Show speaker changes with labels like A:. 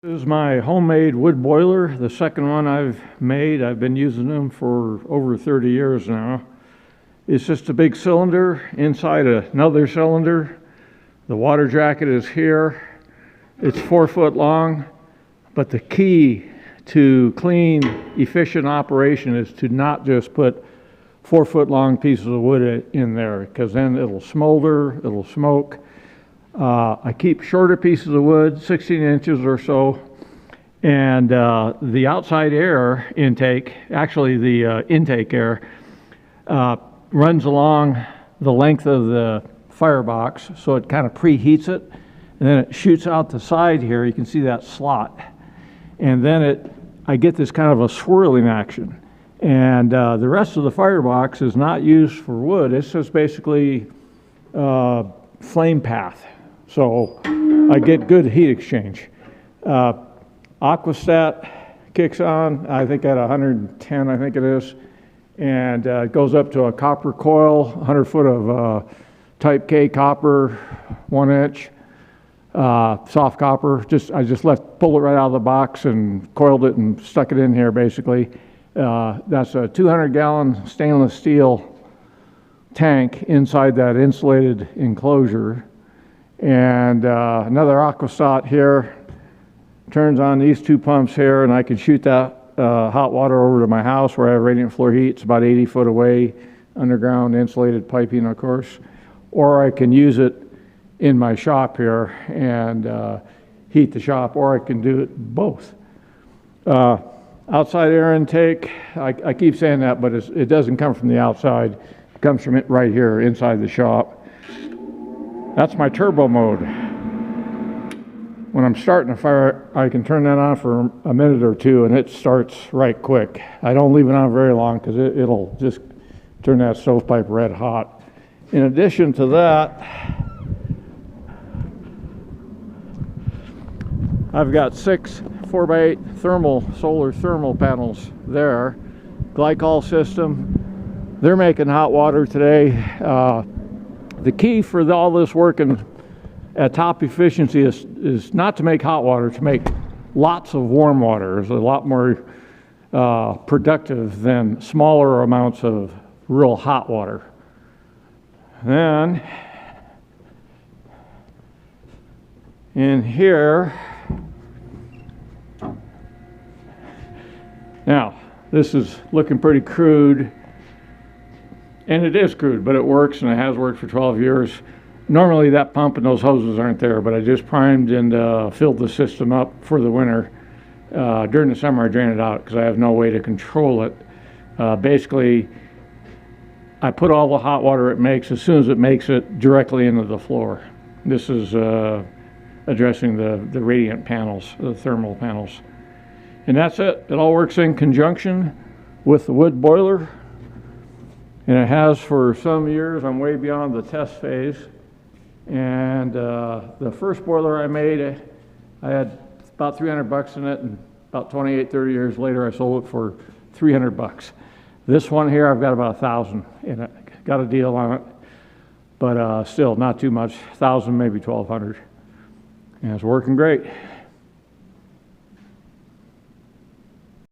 A: This is my homemade wood boiler, the second one I've made. I've been using them for over 30 years now. It's just a big cylinder inside another cylinder. The water jacket is here. It's 4 foot long, but the key to clean, efficient operation is to not just put 4 foot long pieces of wood in there, because then it'll smolder, it'll smoke. I keep shorter pieces of wood, 16 inches or so, and the outside air intake, actually the intake air, runs along the length of the firebox, so it kind of preheats it, and then it shoots out the side here. You can see that slot, and then I get this kind of a swirling action, and the rest of the firebox is not used for wood. It's just basically flame path. So I get good heat exchange. Aquastat kicks on, I think at 110, I think it is, and it goes up to a copper coil, 100 foot of type K copper, 1 inch, soft copper. I just pulled it right out of the box and coiled it and stuck it in here basically. That's a 200-gallon stainless steel tank inside that insulated enclosure. And another Aquastat here turns on these two pumps here, and I can shoot that hot water over to my house where I have radiant floor heat. It's about 80 foot away, underground insulated piping, of course. Or I can use it in my shop here and heat the shop, or I can do it both. Outside air intake, I keep saying that, but it doesn't come from the outside. It comes from right here inside the shop. That's my turbo mode. When I'm starting a fire, I can turn that on for a minute or two and it starts right quick. I don't leave it on very long because it'll just turn that stovepipe red hot. In addition to that, I've got 6 4x8 solar thermal panels there. Glycol system. They're making hot water today. The key for all this working at top efficiency is not to make hot water, to make lots of warm water. It's a lot more productive than smaller amounts of real hot water. Then in here, now this is looking pretty crude. And it is crude, but it works, and it has worked for 12 years. Normally that pump and those hoses aren't there, but I just primed and filled the system up for the winter. During the summer I drain it out because I have no way to control it. Basically, I put all the hot water it makes as soon as it makes it directly into the floor. This is addressing the radiant panels, the thermal panels. And that's it. It all works in conjunction with the wood boiler. And it has for some years. I'm way beyond the test phase. And the first boiler I made, I had about 300 bucks in it, and about 28, 30 years later I sold it for 300 bucks. This one here, I've got about 1,000 in it. Got a deal on it, but still not too much. 1,000, maybe 1,200. And it's working great.